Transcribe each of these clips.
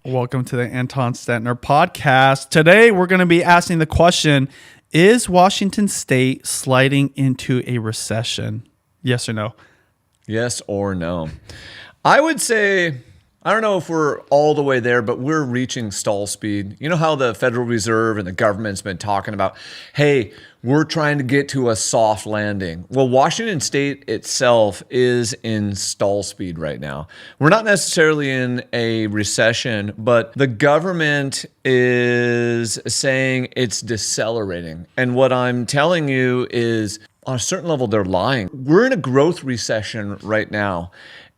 Welcome to the Anton Stentner podcast. Today, we're going to be asking the question, is Washington State sliding into a recession? Yes or no? Yes or no? I would say, I don't know if we're all the way there, but we're reaching stall speed. You know how the Federal Reserve and the government's been talking about, hey, we're trying to get to a soft landing. Well, Washington State itself is in stall speed right now. We're not necessarily in a recession, but the government is saying it's decelerating. And what I'm telling you is, on a certain level, they're lying. We're in a growth recession right now.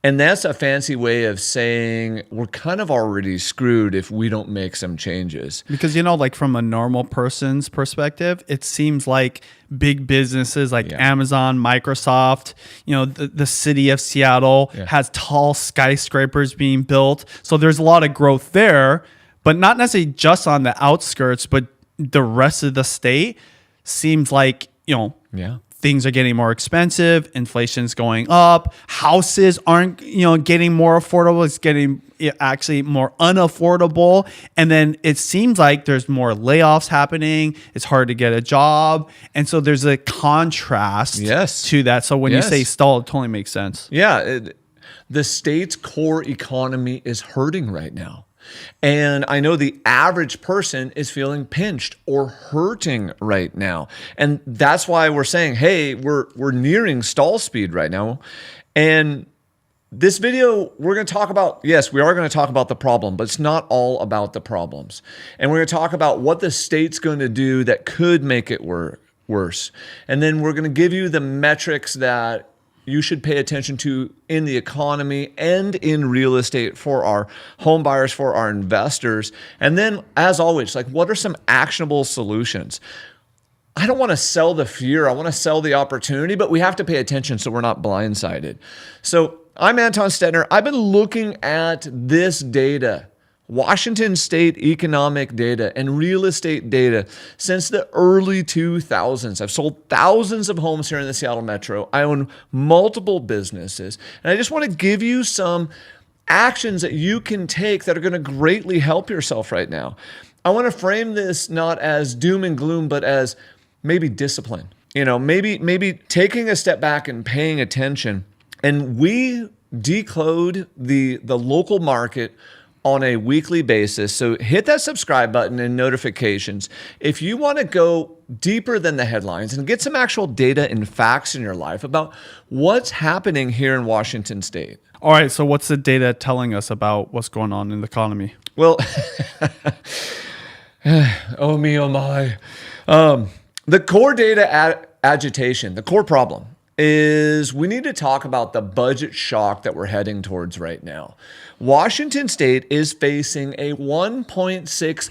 And that's a fancy way of saying we're kind of already screwed if we don't make some changes. Because, like from a normal person's perspective, it seems like big businesses like Amazon, Microsoft, the city of Seattle has tall skyscrapers being built. So there's a lot of growth there, but not necessarily just on the outskirts, but the rest of the state seems like, things are getting more expensive. Inflation's going up. Houses aren't, getting more affordable. It's getting actually more unaffordable. And then it seems like there's more layoffs happening. It's hard to get a job. And so there's a contrast to that. So when you say stall, it totally makes sense. Yeah. The state's core economy is hurting right now. And I know the average person is feeling pinched or hurting right now. And that's why we're saying, hey, we're nearing stall speed right now. And this video, we're going to talk about, yes, we are going to talk about the problem, but it's not all about the problems. And we're going to talk about what the state's going to do that could make it worse. And then we're going to give you the metrics that you should pay attention to in the economy and in real estate for our home buyers, for our investors. And then, as always, what are some actionable solutions? I don't want to sell the fear. I want to sell the opportunity, but we have to pay attention so we're not blindsided. So I'm Anton Stentner. I've been looking at this data, Washington State economic data and real estate data since the early 2000s. I've sold thousands of homes here in the Seattle Metro. I own multiple businesses. And I just want to give you some actions that you can take that are going to greatly help yourself right now. I want to frame this not as doom and gloom, but as maybe discipline. Maybe taking a step back and paying attention. And we decode the local market on a weekly basis. So hit that subscribe button and notifications. If you want to go deeper than the headlines and get some actual data and facts in your life about what's happening here in Washington State. All right. So what's the data telling us about what's going on in the economy? Well, oh me, oh my. The core data agitation, the core problem is we need to talk about the budget shock that we're heading towards right now. Washington State is facing a $1.6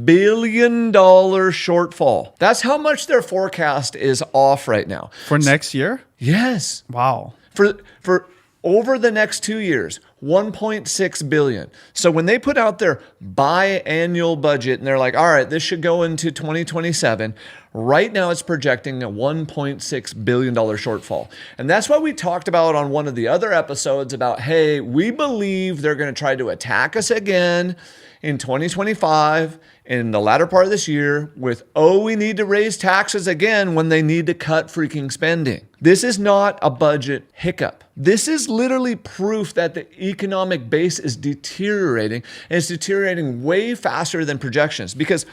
billion shortfall. That's how much their forecast is off right now. For next year? Yes. Wow. For over the next 2 years, $1.6 billion. So when they put out their biannual budget and they're like, all right, this should go into 2027, right now it's projecting a $1.6 billion shortfall. And that's why we talked about on one of the other episodes about, hey, we believe they're going to try to attack us again in 2025 in the latter part of this year with, we need to raise taxes again when they need to cut freaking spending. This is not a budget hiccup. This is literally proof that the economic base is deteriorating, and it's deteriorating way faster than projections. Because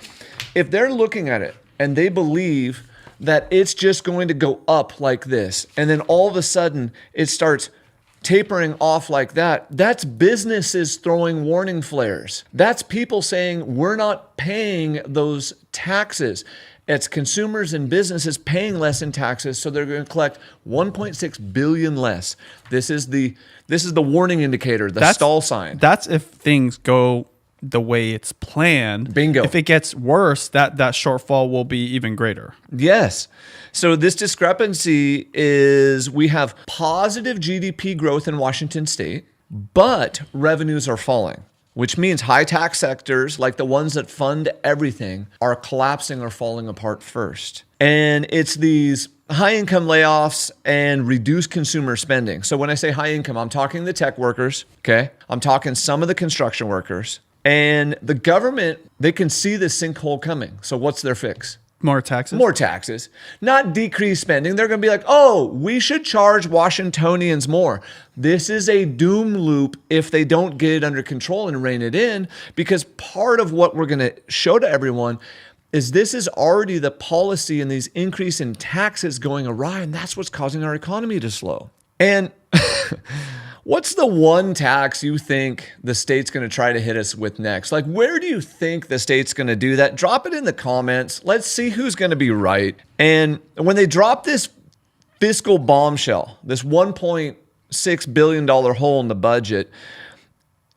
if they're looking at it and they believe that it's just going to go up like this, and then all of a sudden it starts tapering off like that, that's businesses throwing warning flares. That's people saying we're not paying those taxes. It's consumers and businesses paying less in taxes, so they're going to collect $1.6 billion less. This is the warning indicator, the stall sign. That's if things go the way it's planned. Bingo. If it gets worse, that shortfall will be even greater. Yes. So this discrepancy is we have positive GDP growth in Washington State, but revenues are falling, which means high tax sectors like the ones that fund everything are collapsing or falling apart first. And it's these high income layoffs and reduced consumer spending. So when I say high income, I'm talking the tech workers, okay? I'm talking some of the construction workers. And the government, they can see this sinkhole coming. So what's their fix? More taxes? More taxes, not decrease spending. They're going to be like, oh, we should charge Washingtonians more. This is a doom loop if they don't get it under control and rein it in, because part of what we're going to show to everyone is this is already the policy and these increase in taxes going awry, and that's what's causing our economy to slow. And what's the one tax you think the state's going to try to hit us with next? Like, where do you think the state's going to do that? Drop it in the comments. Let's see who's going to be right. And when they drop this fiscal bombshell, this $1.6 billion hole in the budget,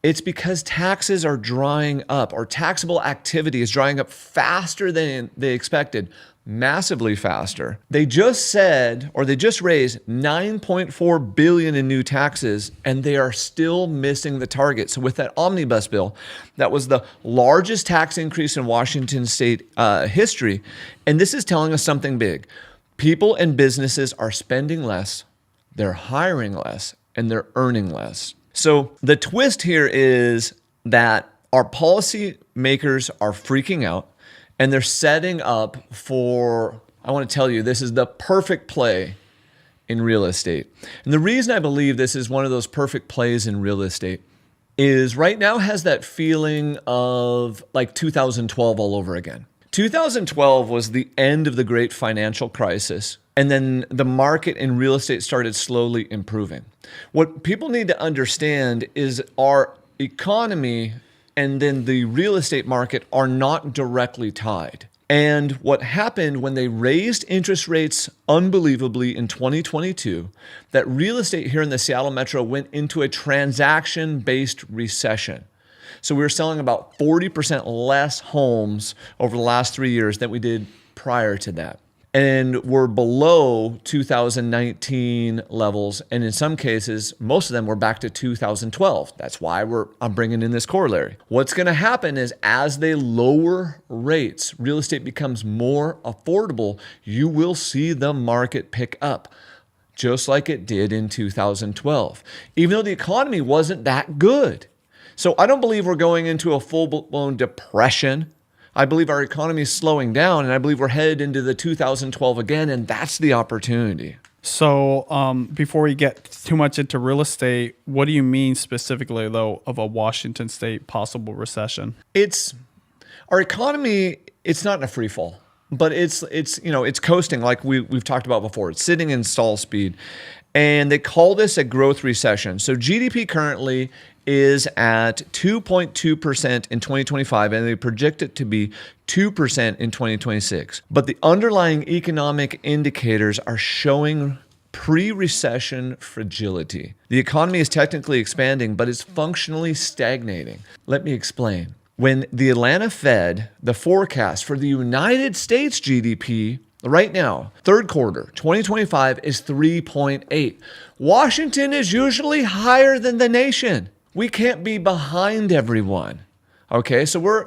it's because taxes are drying up, or taxable activity is drying up faster than they expected. Massively faster. They just said, or they just raised $9.4 billion in new taxes, and they are still missing the target. So with that omnibus bill, that was the largest tax increase in Washington state history. And this is telling us something big. People and businesses are spending less, they're hiring less, and they're earning less. So the twist here is that our policy makers are freaking out. And they're setting up for, I want to tell you, this is the perfect play in real estate. And the reason I believe this is one of those perfect plays in real estate is right now has that feeling of like 2012 all over again. 2012 was the end of the great financial crisis. And then the market in real estate started slowly improving. What people need to understand is our economy and then the real estate market are not directly tied. And what happened when they raised interest rates unbelievably in 2022, that real estate here in the Seattle metro went into a transaction-based recession. So we were selling about 40% less homes over the last 3 years than we did prior to that. And we're below 2019 levels. And in some cases, most of them were back to 2012. That's why I'm bringing in this corollary. What's going to happen is as they lower rates, real estate becomes more affordable. You will see the market pick up, just like it did in 2012, even though the economy wasn't that good. So I don't believe we're going into a full-blown depression. I believe our economy is slowing down, and I believe we're headed into the 2012 again, and that's the opportunity. So before we get too much into real estate, what do you mean specifically, though, of a Washington state possible recession? It's our economy. It's not in a free fall, but it's coasting like we've talked about before. It's sitting in stall speed, and they call this a growth recession. So GDP currently is at 2.2% in 2025, and they project it to be 2% in 2026. But the underlying economic indicators are showing pre-recession fragility. The economy is technically expanding, but it's functionally stagnating. Let me explain. When the Atlanta Fed, the forecast for the United States GDP right now, third quarter, 2025 is 3.8. Washington is usually higher than the nation. We can't be behind everyone. Okay, so we're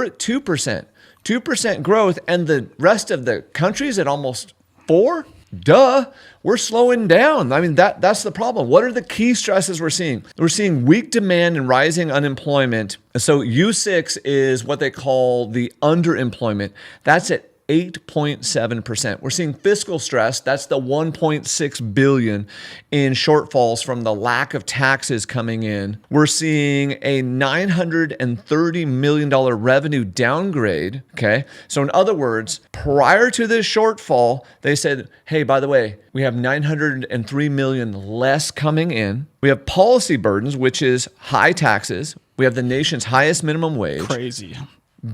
at 2%. 2% growth, and the rest of the country's at almost 4%. Duh, we're slowing down. I mean, that's the problem. What are the key stresses we're seeing? We're seeing weak demand and rising unemployment. So U6 is what they call the underemployment. That's at 8.7%. We're seeing fiscal stress. That's the $1.6 billion in shortfalls from the lack of taxes coming in. We're seeing a $930 million revenue downgrade. Okay. So in other words, prior to this shortfall, they said, hey, by the way, we have $903 million less coming in. We have policy burdens, which is high taxes. We have the nation's highest minimum wage. Crazy.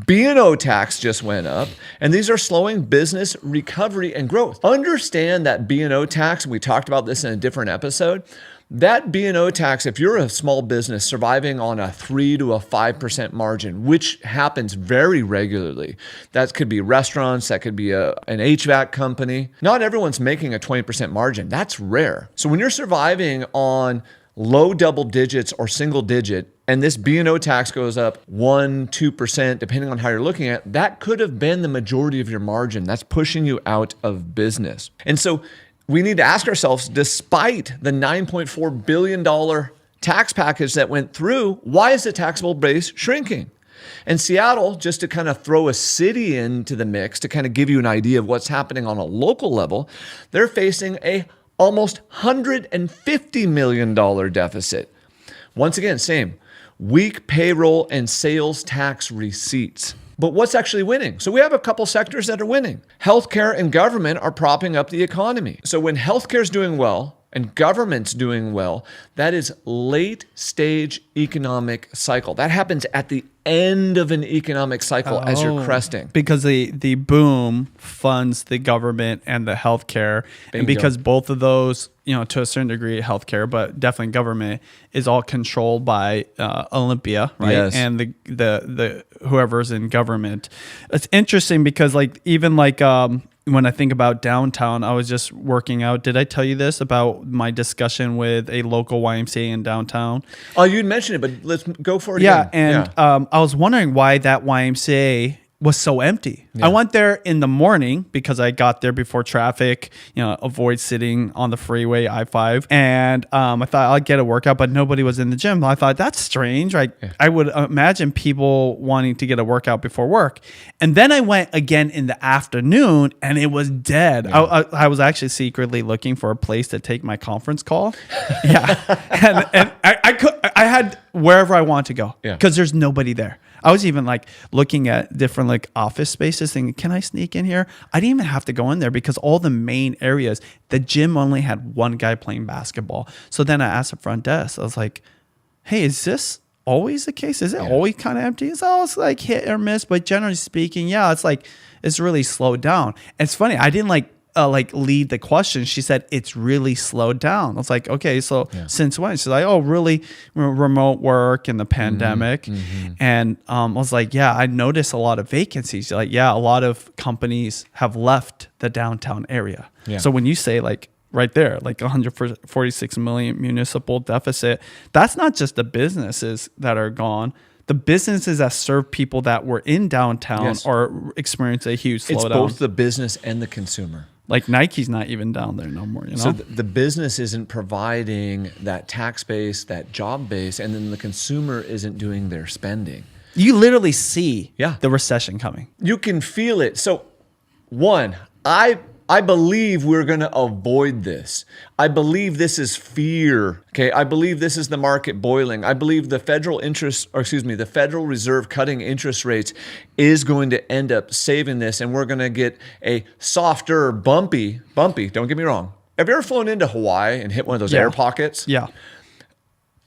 B&O tax just went up, and these are slowing business recovery and growth. Understand that B&O tax, we talked about this in a different episode, that B&O tax, if you're a small business surviving on a 3 to a 5% margin, which happens very regularly, that could be restaurants, that could be an HVAC company. Not everyone's making a 20% margin. That's rare. So when you're surviving on low double digits or single digit, and this B&O tax goes up 1-2%, depending on how you're looking at it, that could have been the majority of your margin. That's pushing you out of business. And so we need to ask ourselves, despite the $9.4 billion tax package that went through, why is the taxable base shrinking? And Seattle, just to kind of throw a city into the mix to kind of give you an idea of what's happening on a local level, they're facing a almost $150 million deficit. Once again, same, weak payroll and sales tax receipts. But what's actually winning? So we have a couple sectors that are winning. Healthcare and government are propping up the economy. So when healthcare is doing well and government's doing well, that is late stage economic cycle. That happens at the end of an economic cycle as you're cresting. Because the boom funds the government and the healthcare. And because both of those, to a certain degree, healthcare, but definitely government is all controlled by Olympia, right? Yes. And the whoever's in government. It's interesting because when I think about downtown, I was just working out. Did I tell you this about my discussion with a local YMCA in downtown? Oh, you'd mentioned it, but let's go for it again. And I was wondering why that YMCA was so empty. Yeah. I went there in the morning because I got there before traffic, avoid sitting on the freeway, I-5. And I thought I'd get a workout, but nobody was in the gym. I thought that's strange. Right? Yeah. I would imagine people wanting to get a workout before work. And then I went again in the afternoon and it was dead. Yeah. I was actually secretly looking for a place to take my conference call. Yeah. and I had wherever I want to go because there's nobody there. I was even looking at different office spaces thinking, can I sneak in here? I didn't even have to go in there because all the main areas, the gym only had one guy playing basketball. So then I asked the front desk, I was like, hey, is this always the case? Is it always kind of empty? It's always hit or miss, but generally speaking, it's really slowed down. And it's funny, I didn't lead the question. She said it's really slowed down. I was like, okay, so since when? She's like, oh, really remote work and the pandemic. Mm-hmm. And I was like, yeah, I noticed a lot of vacancies. She's like, yeah, a lot of companies have left the downtown area. Yeah. So when you say right there, 146 million municipal deficit, that's not just the businesses that are gone. The businesses that serve people that were in downtown are experiencing a huge slowdown. It's both the business and the consumer. Nike's not even down there no more. So the business isn't providing that tax base, that job base, and then the consumer isn't doing their spending. You literally see the recession coming. You can feel it. So one, I believe we're going to avoid this. I believe this is fear. Okay. I believe this is the market boiling. I believe the Federal Reserve cutting interest rates is going to end up saving this. And we're going to get a softer, bumpy, don't get me wrong. Have you ever flown into Hawaii and hit one of those air pockets? Yeah.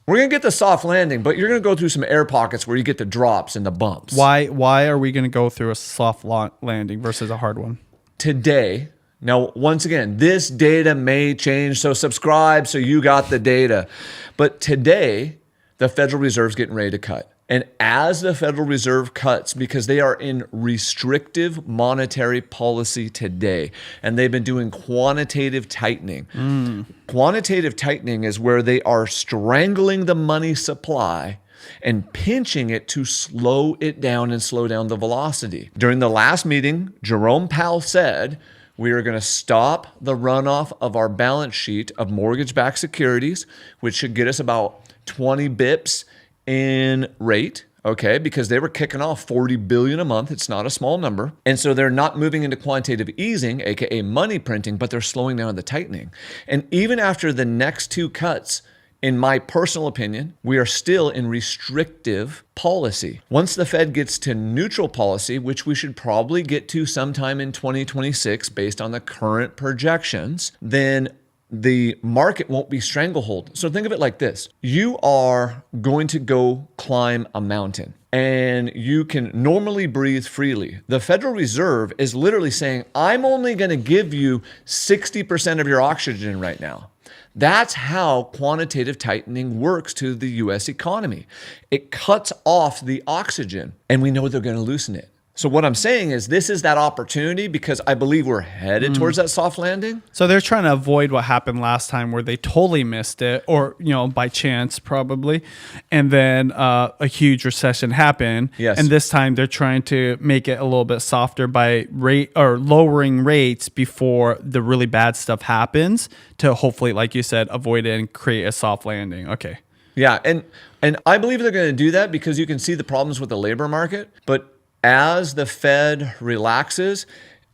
We're going to get the soft landing, but you're going to go through some air pockets where you get the drops and the bumps. Why are we going to go through a soft landing versus a hard one? Today, now, once again, this data may change, so subscribe so you got the data. But today, the Federal Reserve's getting ready to cut. And as the Federal Reserve cuts, because they are in restrictive monetary policy today, and they've been doing quantitative tightening. Quantitative tightening is where they are strangling the money supply and pinching it to slow it down and slow down the velocity. During the last meeting, Jerome Powell said, we are going to stop the runoff of our balance sheet of mortgage-backed securities, which should get us about 20 bips in rate, okay, because they were kicking off $40 billion a month. It's not a small number. And so they're not moving into quantitative easing, aka money printing, but they're slowing down the tightening. And even after the next two cuts, in my personal opinion, we are still in restrictive policy. Once the Fed gets to neutral policy, which we should probably get to sometime in 2026 based on the current projections, then the market won't be stranglehold. So think of it like this. You are going to go climb a mountain and you can normally breathe freely. The Federal Reserve is literally saying, I'm only going to give you 60% of your oxygen right now. That's how quantitative tightening works to the US economy. It cuts off the oxygen, and we know they're going to loosen it. So what I'm saying is this is that opportunity because I believe we're headed towards that soft landing. So they're trying to avoid what happened last time where they totally missed it or, by chance probably. And then a huge recession happened. Yes. And this time they're trying to make it a little bit softer by lowering rates before the really bad stuff happens to hopefully, like you said, avoid it and create a soft landing. Okay. Yeah, and I believe they're going to do that because you can see the problems with the labor market. But as the Fed relaxes,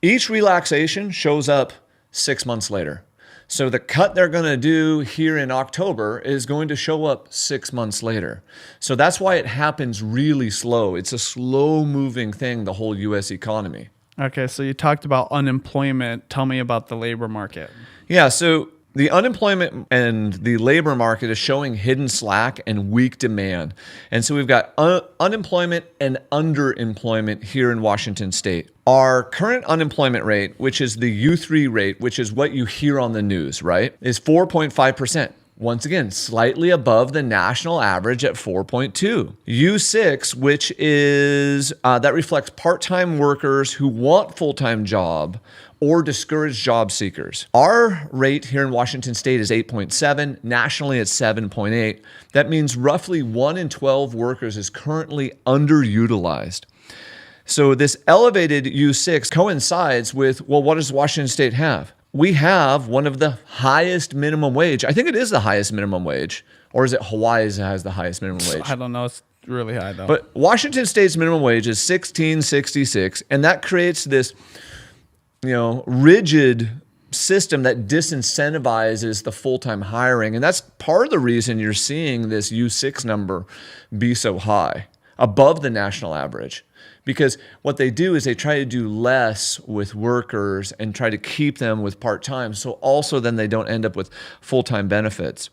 each relaxation shows up 6 months later. So the cut they're going to do here in October is going to show up 6 months later. So that's why it happens really slow. It's a slow moving thing, the whole US economy. Okay, so you talked about unemployment. Tell me about the labor market. Yeah, so the unemployment and the labor market is showing hidden slack and weak demand. And so we've got unemployment and underemployment here in Washington state. Our current unemployment rate, which is the U3 rate, which is what you hear on the news, right, is 4.5%. Once again, slightly above the national average at 4.2. U6, which is, that reflects part-time workers who want full-time job or discouraged job seekers. Our rate here in Washington state is 8.7. Nationally, it's 7.8. That means roughly 1 in 12 workers is currently underutilized. So this elevated U6 coincides with, well, what does Washington state have? We have one of the highest minimum wage. I think it is the highest minimum wage. Or is it Hawaii that has the highest minimum wage? I don't know. It's really high, though. But Washington state's minimum wage is $16.66, and that creates this, rigid system that disincentivizes the full-time hiring. And that's part of the reason you're seeing this U6 number be so high, above the national average. Because what they do is they try to do less with workers and try to keep them with part-time. So also then they don't end up with full-time benefits.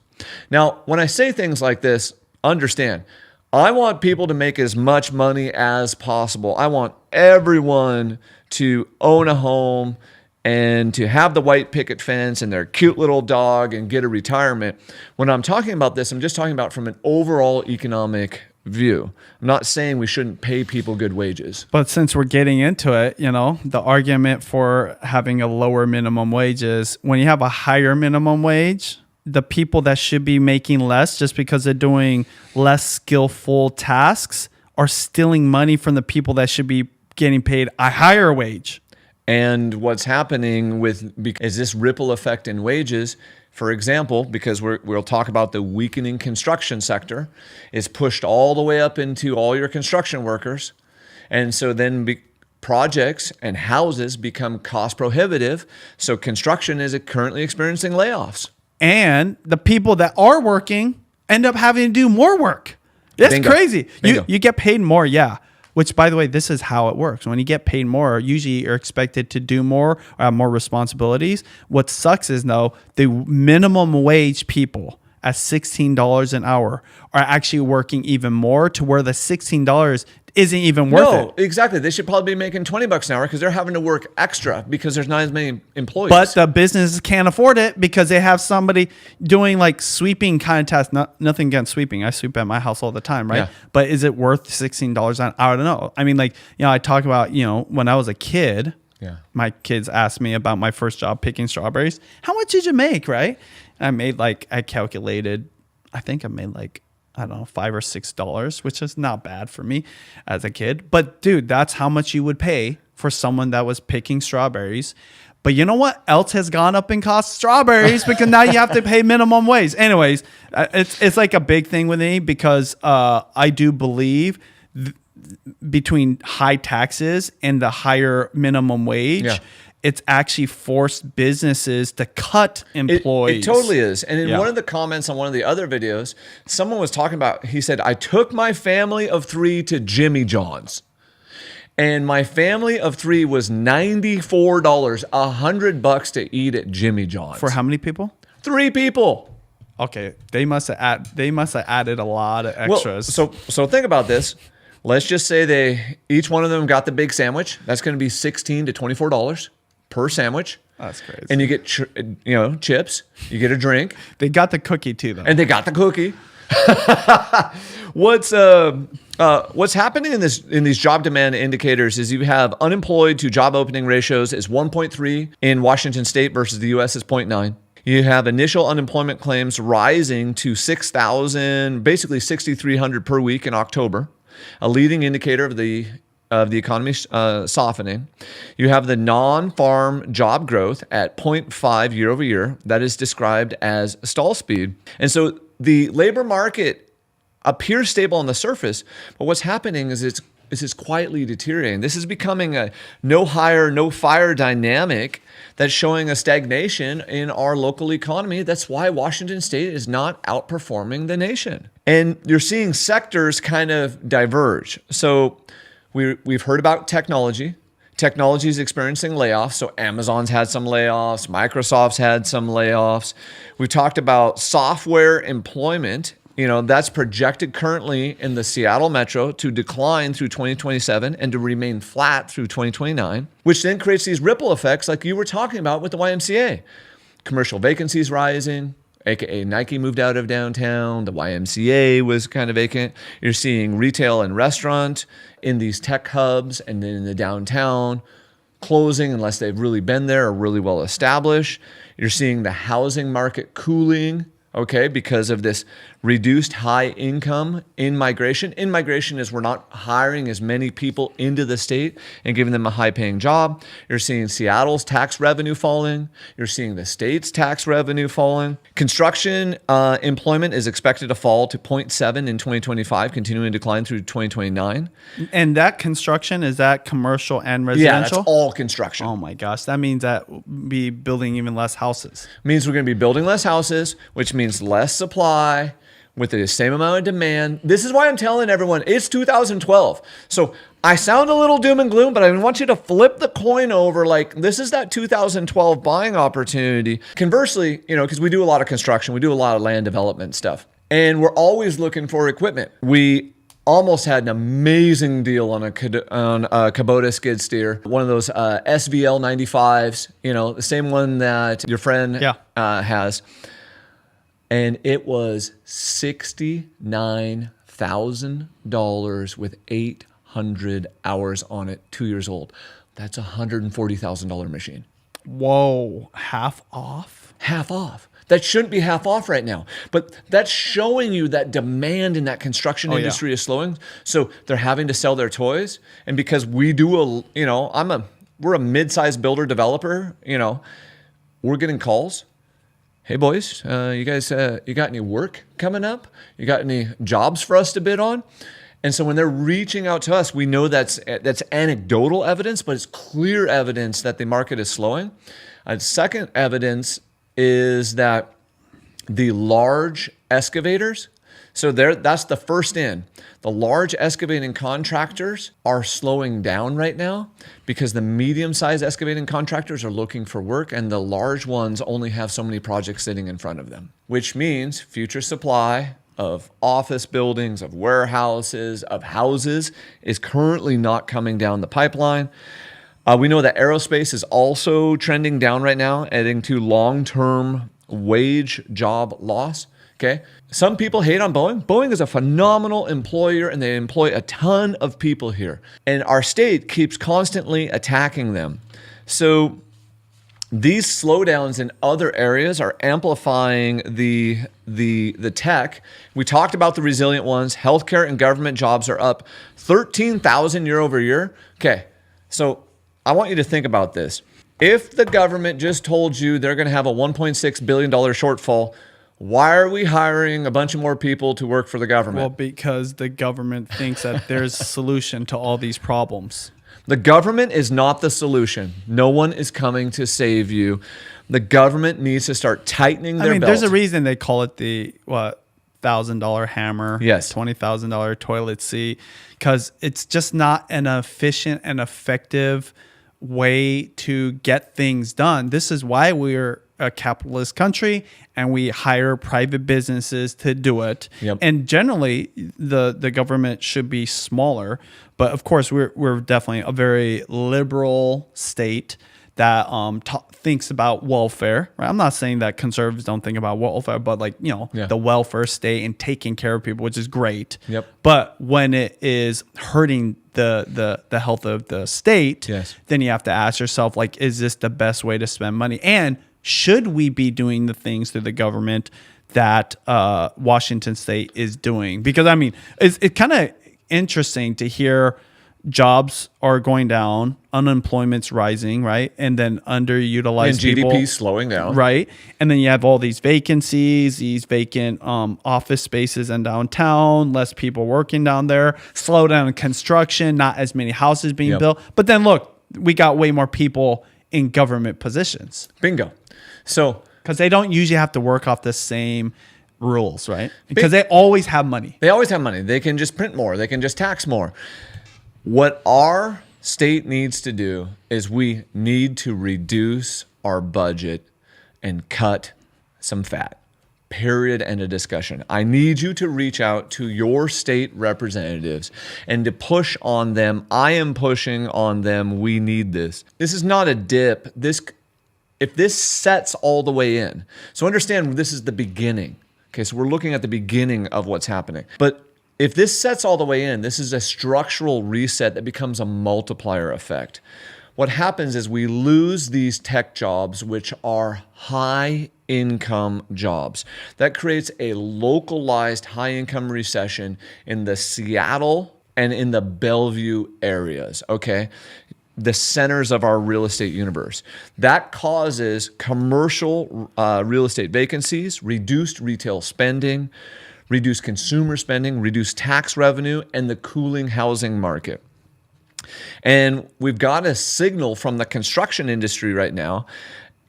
Now, when I say things like this, understand, I want people to make as much money as possible. I want everyone to own a home and to have the white picket fence and their cute little dog and get a retirement. When I'm talking about this, I'm just talking about from an overall economic view. I'm not saying we shouldn't pay people good wages. But since we're getting into it, the argument for having a lower minimum wage is when you have a higher minimum wage, the people that should be making less just because they're doing less skillful tasks are stealing money from the people that should be getting paid a higher wage. And what's happening is this ripple effect in wages. For example, because we'll talk about the weakening construction sector, is pushed all the way up into all your construction workers. And so then projects and houses become cost prohibitive. So construction is currently experiencing layoffs. And the people that are working end up having to do more work. That's Bingo. crazy. Bingo. You get paid more, yeah. Which, by the way, this is how it works. When you get paid more, usually you're expected to do more or have more responsibilities. What sucks is, though, the minimum wage people at $16 an hour are actually working even more to where the $16 isn't even worth it. No, exactly. They should probably be making $20 an hour because they're having to work extra because there's not as many employees. But the businesses can't afford it because they have somebody doing like sweeping kind of tasks. Nothing against sweeping. I sweep at my house all the time, right? Yeah. But is it worth $16 an hour? I don't know. I mean, I talk about, when I was a kid, my kids asked me about my first job picking strawberries. How much did you make, right? And I calculated, I think I made I don't know, $5 or $6, which is not bad for me as a kid. But dude, that's how much you would pay for someone that was picking strawberries. But you know what else has gone up in cost? Strawberries, because now you have to pay minimum wage. Anyways, it's like a big thing with me because I do believe between high taxes and the higher minimum wage, it's actually forced businesses to cut employees. It totally is. And in one of the comments on one of the other videos, someone was talking about, he said, I took my family of 3 to Jimmy John's. And my family of 3 was $94, $100 to eat at Jimmy John's. For how many people? 3 people. Okay, they must have added a lot of extras. Well, so think about this. Let's just say each one of them got the big sandwich. That's going to be $16 to $24 per sandwich. That's crazy. And you get chips. You get a drink. They got the cookie too, though. And they got the cookie. What's happening in these job demand indicators is you have unemployed to job opening ratios is 1.3 in Washington state versus the U.S. is 0.9. You have initial unemployment claims rising to 6,000, basically 6,300 per week in October, a leading indicator of the economy softening. You have the non-farm job growth at 0.5 year over year. That is described as stall speed. And so the labor market appears stable on the surface, but what's happening is it's quietly deteriorating. This is becoming a no hire, no fire dynamic that's showing a stagnation in our local economy. That's why Washington State is not outperforming the nation. And you're seeing sectors kind of diverge. So we've heard about technology. Technology is experiencing layoffs. So Amazon's had some layoffs. Microsoft's had some layoffs. We talked about software employment. That's projected currently in the Seattle metro to decline through 2027 and to remain flat through 2029, which then creates these ripple effects like you were talking about with the YMCA. Commercial vacancies rising, aka Nike moved out of downtown. The YMCA was kind of vacant. You're seeing retail and restaurant in these tech hubs and then in the downtown closing unless they've really been there or really well established. You're seeing the housing market cooling, okay, because of this reduced high income in migration. In migration is we're not hiring as many people into the state and giving them a high paying job. You're seeing Seattle's tax revenue falling. You're seeing the state's tax revenue falling. Construction employment is expected to fall to 0.7 in 2025, continuing to decline through 2029. And that construction, is that commercial and residential? Yeah, that's all construction. Oh my gosh, that means that we'll be building even less houses. Means we're going to be building less houses, which means less supply with the same amount of demand. This is why I'm telling everyone it's 2012. So I sound a little doom and gloom, but I want you to flip the coin over. Like, this is that 2012 buying opportunity. Conversely, because we do a lot of construction, we do a lot of land development stuff, and we're always looking for equipment. We almost had an amazing deal on a Kubota skid steer, one of those SVL 95s, the same one that your friend has. And it was $69,000 with 800 hours on it, 2 years old. That's a $140,000 machine. Whoa, half off? Half off. That shouldn't be half off right now. But that's showing you that demand in that construction industry is slowing. So they're having to sell their toys. And because we do we're a mid-sized builder developer, we're getting calls. Hey boys, you guys, you got any work coming up? You got any jobs for us to bid on? And so when they're reaching out to us, we know that's anecdotal evidence, but it's clear evidence that the market is slowing. Second evidence is that the large excavators, so that's the first in. The large excavating contractors are slowing down right now because the medium-sized excavating contractors are looking for work and the large ones only have so many projects sitting in front of them, which means future supply of office buildings, of warehouses, of houses is currently not coming down the pipeline. We know that aerospace is also trending down right now, adding to long-term wage job loss. Okay. Some people hate on Boeing. Boeing is a phenomenal employer and they employ a ton of people here. And our state keeps constantly attacking them. So these slowdowns in other areas are amplifying the tech. We talked about the resilient ones. Healthcare and government jobs are up 13,000 year over year. Okay. So I want you to think about this. If the government just told you they're going to have a $1.6 billion shortfall, why are we hiring a bunch of more people to work for the government? Well, because the government thinks that there's a solution to all these problems. The government is not the solution. No one is coming to save you. The government needs to start tightening their belt. There's a reason they call it the, $1,000 hammer, yes, $20,000 toilet seat, because it's just not an efficient and effective way to get things done. This is why we're a capitalist country and we hire private businesses to do it. Yep. And generally the government should be smaller, but of course we're definitely a very liberal state that thinks about welfare, right? I'm not saying that conservatives don't think about welfare, but the welfare state and taking care of people, which is great. Yep. But when it is hurting the health of the state, yes, then you have to ask yourself, is this the best way to spend money? And should we be doing the things through the government that Washington State is doing? Because it's kind of interesting to hear jobs are going down, unemployment's rising, right? And then underutilized and GDP people, slowing down. right? And then you have all these vacancies, these vacant office spaces in downtown, less people working down there, slowdown in construction, not as many houses being built. But then look, we got way more people in government positions. Bingo. So, because they don't usually have to work off the same rules, right? Because they always have money. They always have money. They can just print more. They can just tax more. What our state needs to do is we need to reduce our budget and cut some fat. Period. End of discussion. I need you to reach out to your state representatives and to push on them. I am pushing on them. We need this. This is not a dip. If this sets all the way in, so understand this is the beginning. Okay, so we're looking at the beginning of what's happening. But if this sets all the way in, this is a structural reset that becomes a multiplier effect. What happens is we lose these tech jobs, which are high income jobs. That creates a localized high income recession in the Seattle and in the Bellevue areas, okay? The centers of our real estate universe. That causes commercial real estate vacancies, reduced retail spending, reduced consumer spending, reduced tax revenue, and the cooling housing market. And we've got a signal from the construction industry right now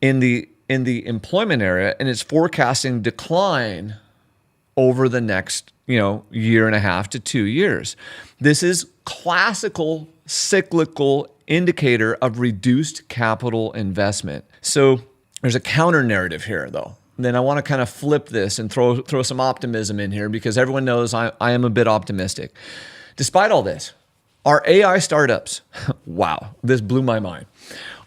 in the employment area, and it's forecasting decline over the next, year and a half to 2 years. This is classical cyclical indicator of reduced capital investment. So there's a counter narrative here, though. Then I want to kind of flip this and throw some optimism in here because everyone knows I am a bit optimistic. Despite all this, our AI startups, wow, this blew my mind.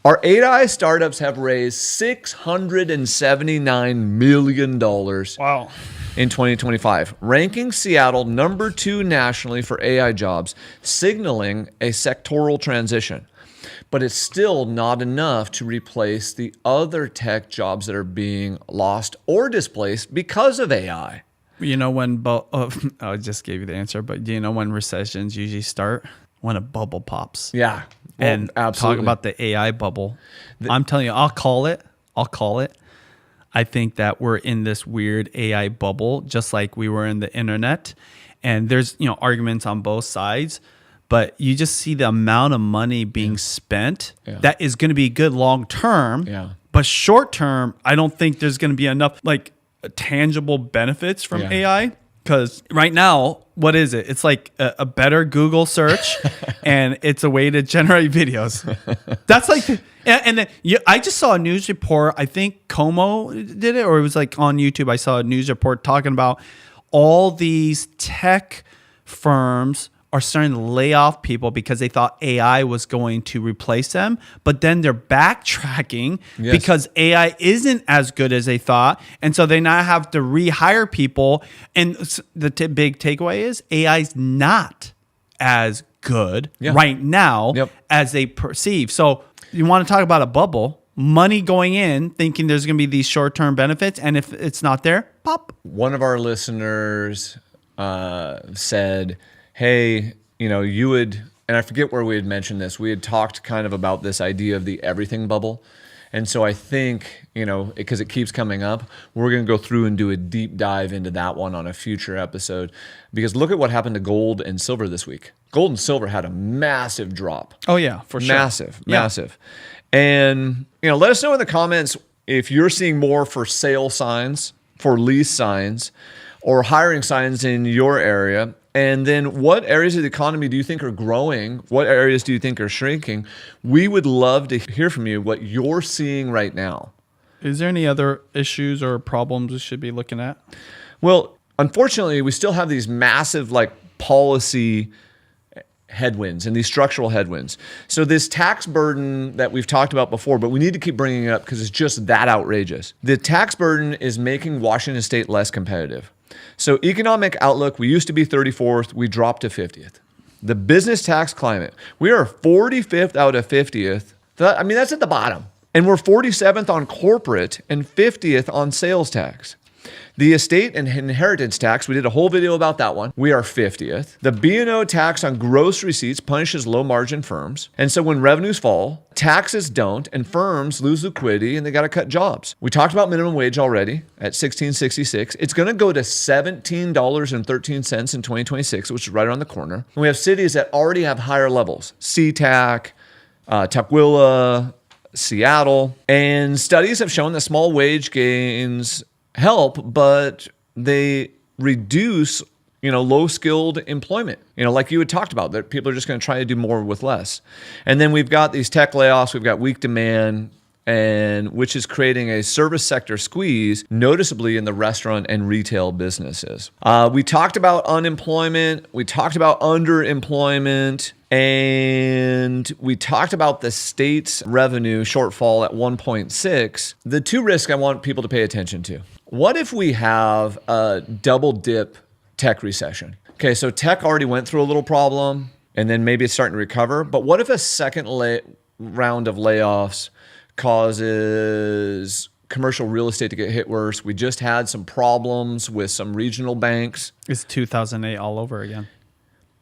Our AI startups have raised $679 million Wow. in 2025, ranking Seattle number 2 nationally for AI jobs, signaling a sectoral transition. But it's still not enough to replace the other tech jobs that are being lost or displaced because of AI. You know when, I just gave you the answer, but do you know when recessions usually start? When a bubble pops. Yeah. Well, and absolutely. Talk about the AI bubble. I'm telling you, I'll call it. I think that we're in this weird AI bubble, just like we were in the internet. And there's, arguments on both sides. But you just see the amount of money being spent that is going to be good long term. Yeah. But short term, I don't think there's going to be enough tangible benefits from AI. Because right now, what is it? It's like a better Google search, and it's a way to generate videos. That's and then I just saw a news report. I think Como did it, or it was on YouTube. I saw a news report talking about all these tech firms are starting to lay off people because they thought AI was going to replace them. But then they're backtracking because AI isn't as good as they thought. And so they now have to rehire people. And the big takeaway is AI is not as good right now as they perceive. So you want to talk about a bubble, money going in, thinking there's going to be these short-term benefits. And if it's not there, pop. One of our listeners said, hey, you would, and I forget where we had mentioned this, we had talked kind of about this idea of the everything bubble. And so I think, because it keeps coming up, we're going to go through and do a deep dive into that one on a future episode. Because look at what happened to gold and silver this week. Gold and silver had a massive drop. Oh, yeah, for sure. Massive. And, let us know in the comments if you're seeing more for sale signs, for lease signs, or hiring signs in your area. And then what areas of the economy do you think are growing? What areas do you think are shrinking? We would love to hear from you what you're seeing right now. Is there any other issues or problems we should be looking at? Well, unfortunately, we still have these massive policy headwinds and these structural headwinds. So this tax burden that we've talked about before, but we need to keep bringing it up because it's just that outrageous. The tax burden is making Washington State less competitive. So economic outlook, we used to be 34th, we dropped to 50th. The business tax climate, we are 45th out of 50th. That's at the bottom. And we're 47th on corporate and 50th on sales tax. The estate and inheritance tax, we did a whole video about that one. We are 50th. The B&O tax on gross receipts punishes low margin firms. And so when revenues fall, taxes don't, and firms lose liquidity and they got to cut jobs. We talked about minimum wage already at $16.66. It's going to go to $17.13 in 2026, which is right around the corner. And we have cities that already have higher levels. SeaTac, Tukwila, Seattle. And studies have shown that small wage gains help, but they reduce, low-skilled employment. Like you had talked about, that people are just going to try to do more with less. And then we've got these tech layoffs, we've got weak demand, and which is creating a service sector squeeze, noticeably in the restaurant and retail businesses. We talked about unemployment, we talked about underemployment, and we talked about the state's revenue shortfall at 1.6. The two risks I want people to pay attention to. What if we have a double dip tech recession? Okay, so tech already went through a little problem, and then maybe it's starting to recover. But what if a second round of layoffs causes commercial real estate to get hit worse? We just had some problems with some regional banks. It's 2008 all over again.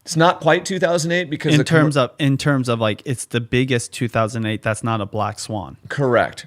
It's not quite 2008 because in terms of like it's the biggest 2008. That's not a black swan. Correct.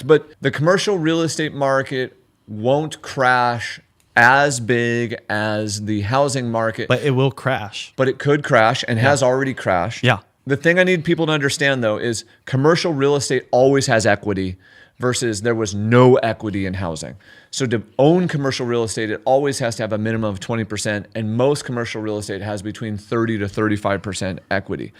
But the commercial real estate market won't crash as big as the housing market. But it will crash. But it could crash and has already crashed. Yeah. The thing I need people to understand, though, is commercial real estate always has equity versus there was no equity in housing. So to own commercial real estate, it always has to have a minimum of 20%, and most commercial real estate has between 30 to 35% equity.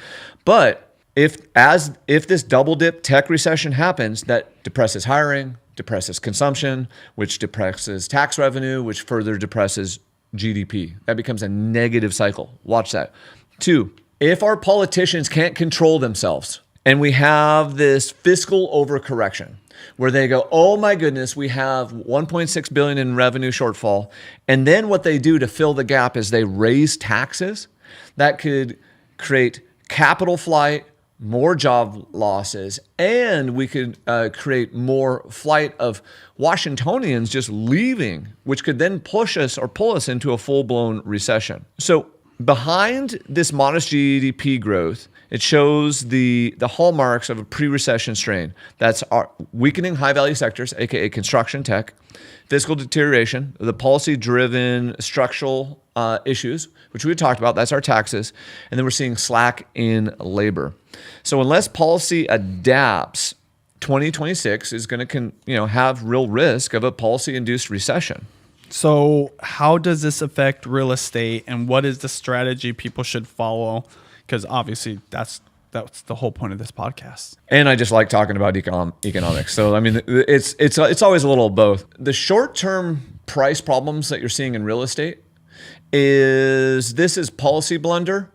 But if this double dip tech recession happens, that depresses hiring, depresses consumption, which depresses tax revenue, which further depresses GDP. That becomes a negative cycle. Watch that. 2, if our politicians can't control themselves and we have this fiscal overcorrection where they go, oh my goodness, we have 1.6 billion in revenue shortfall. And then what they do to fill the gap is they raise taxes. That could create capital flight, more job losses, and we could create more flight of Washingtonians just leaving, which could then push us or pull us into a full-blown recession. So behind this modest GDP growth, it shows the hallmarks of a pre-recession strain. That's our weakening high-value sectors, aka construction, tech, fiscal deterioration, the policy-driven structural issues, which we talked about, that's our taxes, and then we're seeing slack in labor. So unless policy adapts, 2026 is going to have real risk of a policy-induced recession. So how does this affect real estate, and what is the strategy people should follow? Because obviously that's the whole point of this podcast. And I just like talking about economics. So I mean, it's always a little of both. The short-term price problems that you're seeing in real estate this is policy blunder.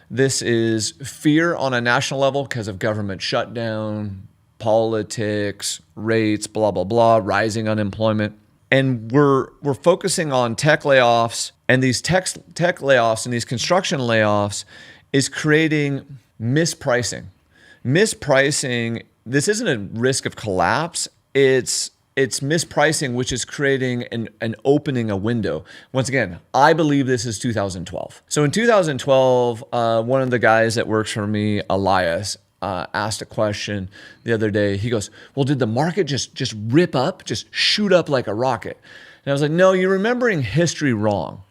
This is fear on a national level because of government shutdown, politics, rates, blah, blah, blah, rising unemployment. And we're focusing on tech layoffs, and these tech layoffs and these construction layoffs is creating mispricing. Mispricing, this isn't a risk of collapse. It's mispricing, which is creating an opening a window. Once again, I believe this is 2012. So in 2012, one of the guys that works for me, Elias, asked a question the other day. He goes, well, did the market just rip up, just shoot up like a rocket? And I was like, no, you're remembering history wrong.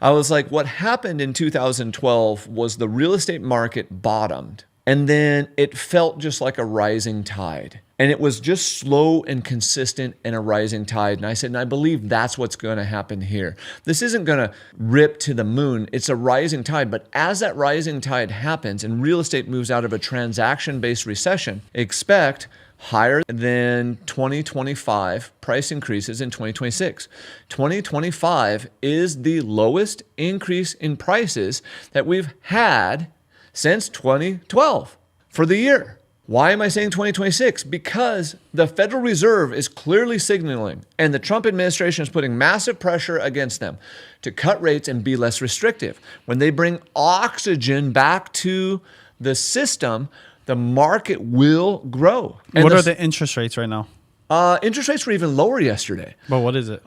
I was like, what happened in 2012 was the real estate market bottomed, and then it felt just like a rising tide. And it was just slow and consistent in a rising tide. And I said, and I believe that's what's going to happen here. This isn't going to rip to the moon. It's a rising tide. But as that rising tide happens and real estate moves out of a transaction-based recession, expect higher than 2025 price increases in 2026. 2025 is the lowest increase in prices that we've had since 2012 for the year. Why am I saying 2026? Because the Federal Reserve is clearly signaling, and the Trump administration is putting massive pressure against them to cut rates and be less restrictive. When they bring oxygen back to the system, the market will grow. And what are the interest rates right now? Interest rates were even lower yesterday. But what is it?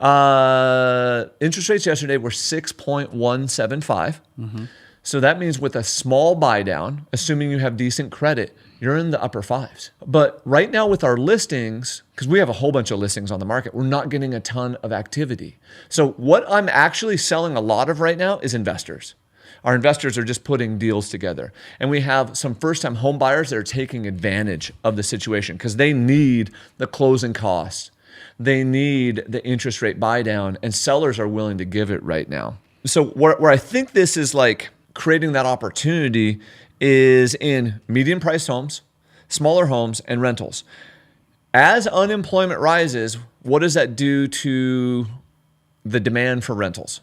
Interest rates yesterday were 6.175. So that means with a small buy down, assuming you have decent credit, you're in the upper fives. But right now with our listings, because we have a whole bunch of listings on the market, we're not getting a ton of activity. So what I'm actually selling a lot of right now is investors. Our investors are just putting deals together. And we have some first-time home buyers that are taking advantage of the situation because they need the closing costs. They need the interest rate buy down, and sellers are willing to give it right now. So where I think this is like creating that opportunity is in medium-priced homes, smaller homes, and rentals. As unemployment rises, what does that do to the demand for rentals?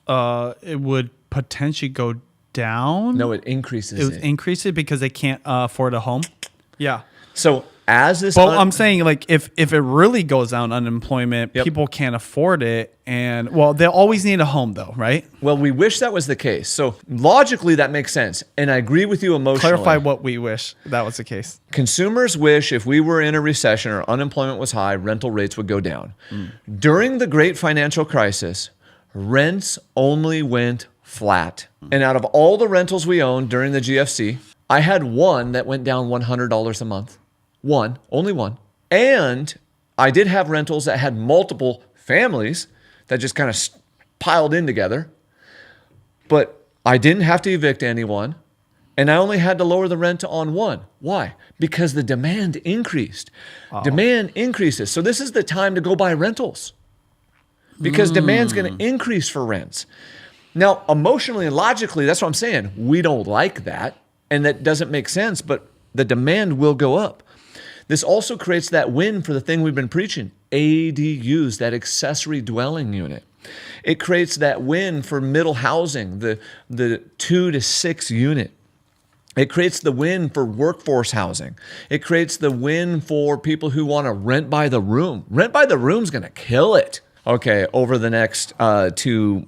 It would potentially go down. No, it increases. It would increase it because they can't afford a home. Yeah. So as this, well, I'm saying like if it really goes down unemployment, people can't afford it, and well, they'll always need a home though, right? Well, we wish that was the case. So logically, that makes sense, and I agree with you emotionally. Clarify what we wish that was the case. Consumers wish if we were in a recession or unemployment was high, rental rates would go down. During the Great Financial Crisis, rents only went flat. And out of all the rentals we owned during the GFC, I had one that went down $100 a month. Only one. And I did have rentals that had multiple families that just kind of piled in together. But I didn't have to evict anyone. And I only had to lower the rent on one. Why? Because the demand increased. Demand increases. So this is the time to go buy rentals because demand's going to increase for rents. Now, emotionally and logically, that's what I'm saying. We don't like that. And that doesn't make sense, but the demand will go up. This also creates that win for the thing we've been preaching, ADUs, that accessory dwelling unit. It creates that win for middle housing, the 2 to 6 unit. It creates the win for workforce housing. It creates the win for people who want to rent by the room. Rent by the room is going to kill it, okay, over the next 2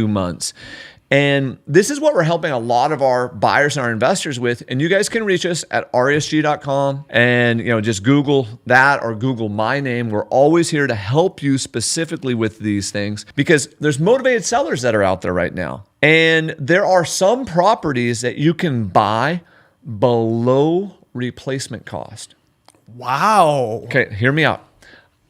months. And this is what we're helping a lot of our buyers and our investors with. And you guys can reach us at resg.com and just Google that or Google my name. We're always here to help you specifically with these things because there's motivated sellers that are out there right now. And there are some properties that you can buy below replacement cost. Wow. Okay, hear me out.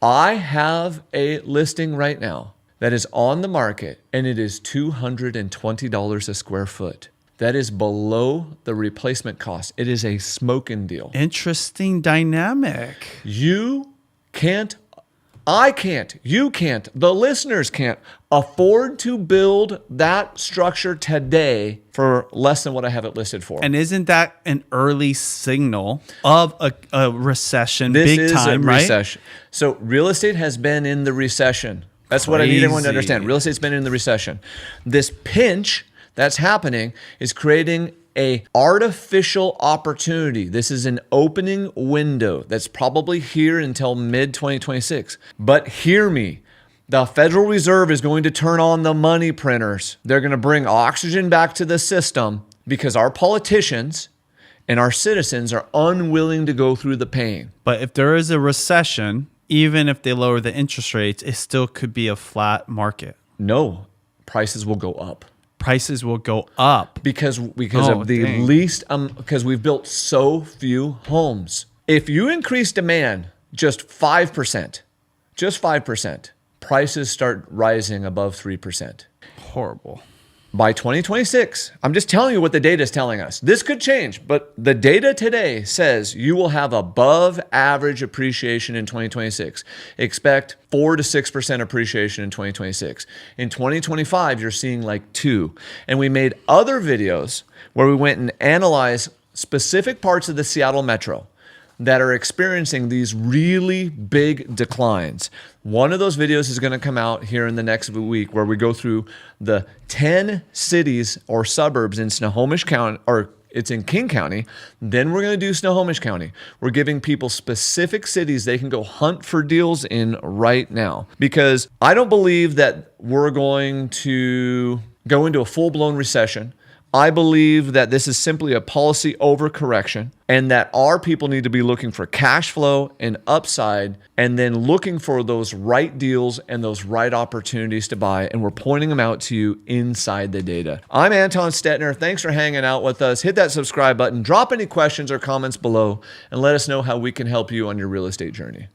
I have a listing right now that is on the market, and it is $220 a square foot. That is below the replacement cost. It is a smoking deal. Interesting dynamic. You can't, I can't, you can't, the listeners can't afford to build that structure today for less than what I have it listed for. And isn't that an early signal of a recession, this big time, right? Recession. So real estate has been in the recession. That's what I need everyone to understand. Real estate's been in the recession. This pinch that's happening is creating a artificial opportunity. This is an opening window that's probably here until mid-2026. But hear me, the Federal Reserve is going to turn on the money printers. They're going to bring oxygen back to the system because our politicians and our citizens are unwilling to go through the pain. But if there is a recession, even if they lower the interest rates, it still could be a flat market. No, prices will go up. Prices will go up because of the least because we've built so few homes. If you increase demand just 5%, prices start rising above 3%. Horrible. By 2026, I'm just telling you what the data is telling us. This could change, but the data today says you will have above average appreciation in 2026. Expect 4 to 6% appreciation in 2026. In 2025, you're seeing like 2. And we made other videos where we went and analyzed specific parts of the Seattle metro that are experiencing these really big declines. One of those videos is going to come out here in the next week where we go through the 10 cities or suburbs in Snohomish County, or it's in King County. Then we're going to do Snohomish County. We're giving people specific cities they can go hunt for deals in right now because I don't believe that we're going to go into a full-blown recession. I believe that this is simply a policy overcorrection and that our people need to be looking for cash flow and upside and then looking for those right deals and those right opportunities to buy. And we're pointing them out to you inside the data. I'm Anton Stetner. Thanks for hanging out with us. Hit that subscribe button, drop any questions or comments below, and let us know how we can help you on your real estate journey.